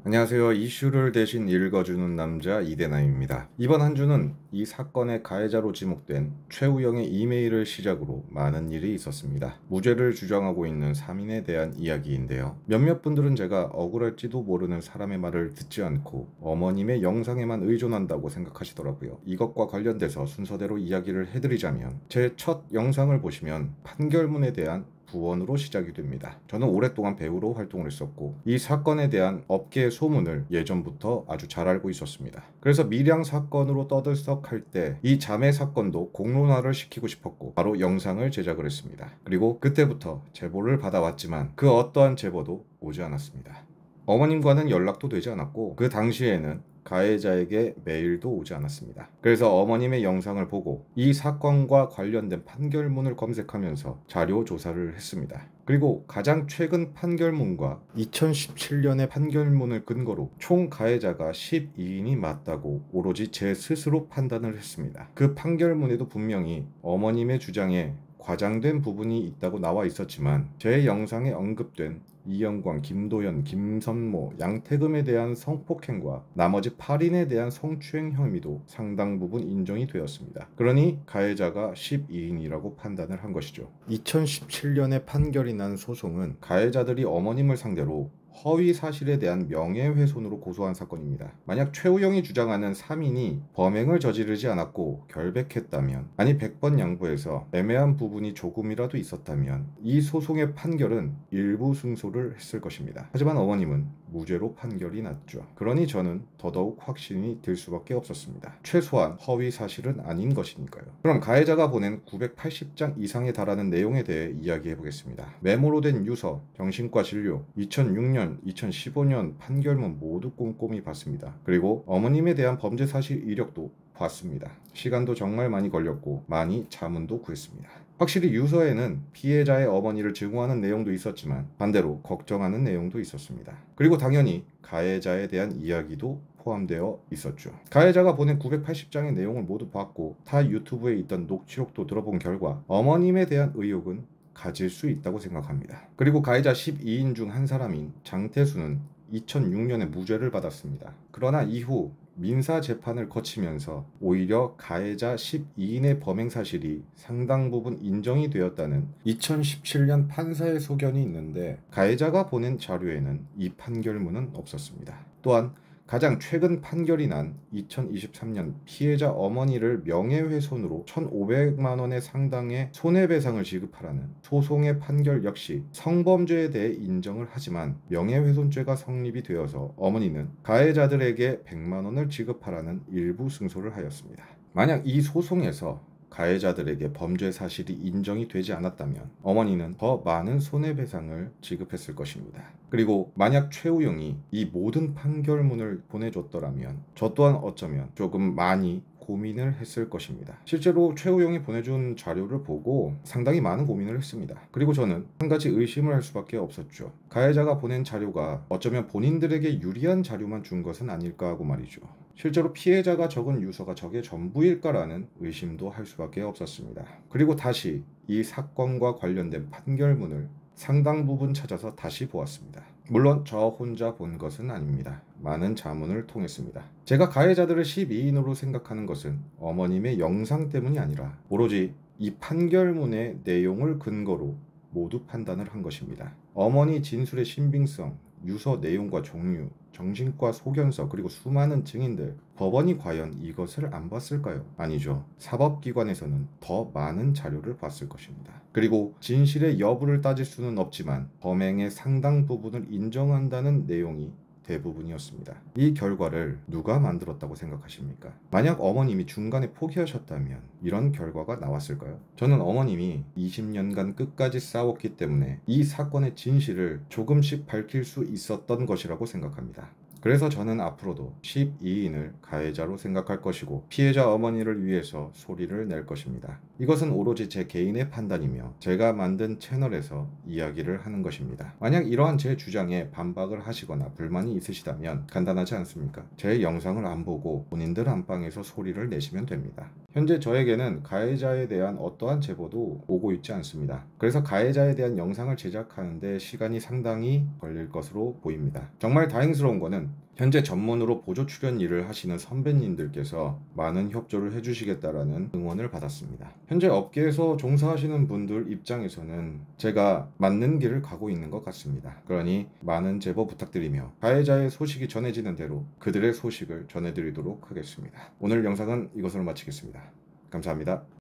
안녕하세요. 이슈를 대신 읽어주는 남자 이대나입니다. 이번 한 주는 이 사건의 가해자로 지목된 최우영의 이메일을 시작으로 많은 일이 있었습니다. 무죄를 주장하고 있는 3인에 대한 이야기인데요. 몇몇 분들은 제가 억울할지도 모르는 사람의 말을 듣지 않고 어머님의 영상에만 의존한다고 생각하시더라고요. 이것과 관련돼서 순서대로 이야기를 해드리자면 제 첫 영상을 보시면 판결문에 대한 부원으로 시작이 됩니다. 저는 오랫동안 배우로 활동을 했었고 이 사건에 대한 업계의 소문을 예전부터 아주 잘 알고 있었습니다. 그래서 밀양 사건으로 떠들썩할 때 이 자매 사건도 공론화를 시키고 싶었고 바로 영상을 제작을 했습니다. 그리고 그때부터 제보를 받아왔지만 그 어떠한 제보도 오지 않았습니다. 어머님과는 연락도 되지 않았고 그 당시에는 가해자에게 메일도 오지 않았습니다. 그래서 어머님의 영상을 보고 이 사건과 관련된 판결문을 검색하면서 자료 조사를 했습니다. 그리고 가장 최근 판결문과 2017년의 판결문을 근거로 총 가해자가 12인이 맞다고 오로지 제 스스로 판단을 했습니다. 그 판결문에도 분명히 어머님의 주장에 과장된 부분이 있다고 나와 있었지만 제 영상에 언급된 이영광, 김도연, 김선모, 양태금에 대한 성폭행과 나머지 8인에 대한 성추행 혐의도 상당 부분 인정이 되었습니다. 그러니 가해자가 12인이라고 판단을 한 것이죠. 2017년에 판결이 난 소송은 가해자들이 어머님을 상대로 허위 사실에 대한 명예훼손으로 고소한 사건입니다. 만약 최우영이 주장하는 3인이 범행을 저지르지 않았고 결백했다면, 아니 100번 양보해서 애매한 부분이 조금이라도 있었다면 이 소송의 판결은 일부 승소를 했을 것입니다. 하지만 어머님은 무죄로 판결이 났죠. 그러니 저는 더더욱 확신이 들 수밖에 없었습니다. 최소한 허위 사실은 아닌 것이니까요. 그럼 가해자가 보낸 980장 이상에 달하는 내용에 대해 이야기해 보겠습니다. 메모로 된 유서, 정신과 진료, 2006년, 2015년 판결문 모두 꼼꼼히 봤습니다. 그리고 어머님에 대한 범죄 사실 이력도 봤습니다. 시간도 정말 많이 걸렸고 많이 자문도 구했습니다. 확실히 유서에는 피해자의 어머니를 증오하는 내용도 있었지만 반대로 걱정하는 내용도 있었습니다. 그리고 당연히 가해자에 대한 이야기도 포함되어 있었죠. 가해자가 보낸 980장의 내용을 모두 봤고 타 유튜브에 있던 녹취록도 들어본 결과 어머님에 대한 의혹은 가질 수 있다고 생각합니다. 그리고 가해자 12인 중 한 사람인 장태수는 2006년에 무죄를 받았습니다. 그러나 이후 민사 재판을 거치면서 오히려 가해자 12인의 범행 사실이 상당 부분 인정이 되었다는 2017년 판사의 소견이 있는데 가해자가 보낸 자료에는 이 판결문은 없었습니다. 또한 가장 최근 판결이 난 2023년 피해자 어머니를 명예훼손으로 1,500만 원의 상당의 손해배상을 지급하라는 소송의 판결 역시 성범죄에 대해 인정을 하지만 명예훼손죄가 성립이 되어서 어머니는 가해자들에게 100만 원을 지급하라는 일부 승소를 하였습니다. 만약 이 소송에서 가해자들에게 범죄 사실이 인정이 되지 않았다면 어머니는 더 많은 손해배상을 지급했을 것입니다. 그리고 만약 최우영이 이 모든 판결문을 보내줬더라면 저 또한 어쩌면 조금 많이 고민을 했을 것입니다. 실제로 최우영이 보내준 자료를 보고 상당히 많은 고민을 했습니다. 그리고 저는 한 가지 의심을 할 수밖에 없었죠. 가해자가 보낸 자료가 어쩌면 본인들에게 유리한 자료만 준 것은 아닐까 하고 말이죠. 실제로 피해자가 적은 유서가 저게 전부일까라는 의심도 할 수밖에 없었습니다. 그리고 다시 이 사건과 관련된 판결문을 상당 부분 찾아서 다시 보았습니다. 물론 저 혼자 본 것은 아닙니다. 많은 자문을 통했습니다. 제가 가해자들을 12인으로 생각하는 것은 어머님의 영상 때문이 아니라 오로지 이 판결문의 내용을 근거로 모두 판단을 한 것입니다. 어머니 진술의 신빙성, 유서 내용과 종류, 정신과 소견서 그리고 수많은 증인들, 법원이 과연 이것을 안 봤을까요? 아니죠. 사법기관에서는 더 많은 자료를 봤을 것입니다. 그리고 진실의 여부를 따질 수는 없지만 범행의 상당 부분을 인정한다는 내용이 대부분이었습니다. 이 결과를 누가 만들었다고 생각하십니까? 만약 어머님이 중간에 포기하셨다면 이런 결과가 나왔을까요? 저는 어머님이 20년간 끝까지 싸웠기 때문에 이 사건의 진실을 조금씩 밝힐 수 있었던 것이라고 생각합니다. 그래서 저는 앞으로도 12인을 가해자로 생각할 것이고 피해자 어머니를 위해서 소리를 낼 것입니다. 이것은 오로지 제 개인의 판단이며 제가 만든 채널에서 이야기를 하는 것입니다. 만약 이러한 제 주장에 반박을 하시거나 불만이 사건이 있으시다면 간단하지 않습니까? 제 영상을 안 보고 본인들 안방에서 소리를 내시면 됩니다. 현재 저에게는 가해자에 대한 어떠한 제보도 오고 있지 않습니다. 그래서 가해자에 대한 영상을 제작하는데 시간이 상당히 걸릴 것으로 보입니다. 정말 다행스러운 거는 현재 전문으로 보조 출연 일을 하시는 선배님들께서 많은 협조를 해주시겠다라는 응원을 받았습니다. 현재 업계에서 종사하시는 분들 입장에서는 제가 맞는 길을 가고 있는 것 같습니다. 그러니 많은 제보 부탁드리며 가해자의 소식이 전해지는 대로 그들의 소식을 전해드리도록 하겠습니다. 오늘 영상은 이것으로 마치겠습니다. 감사합니다.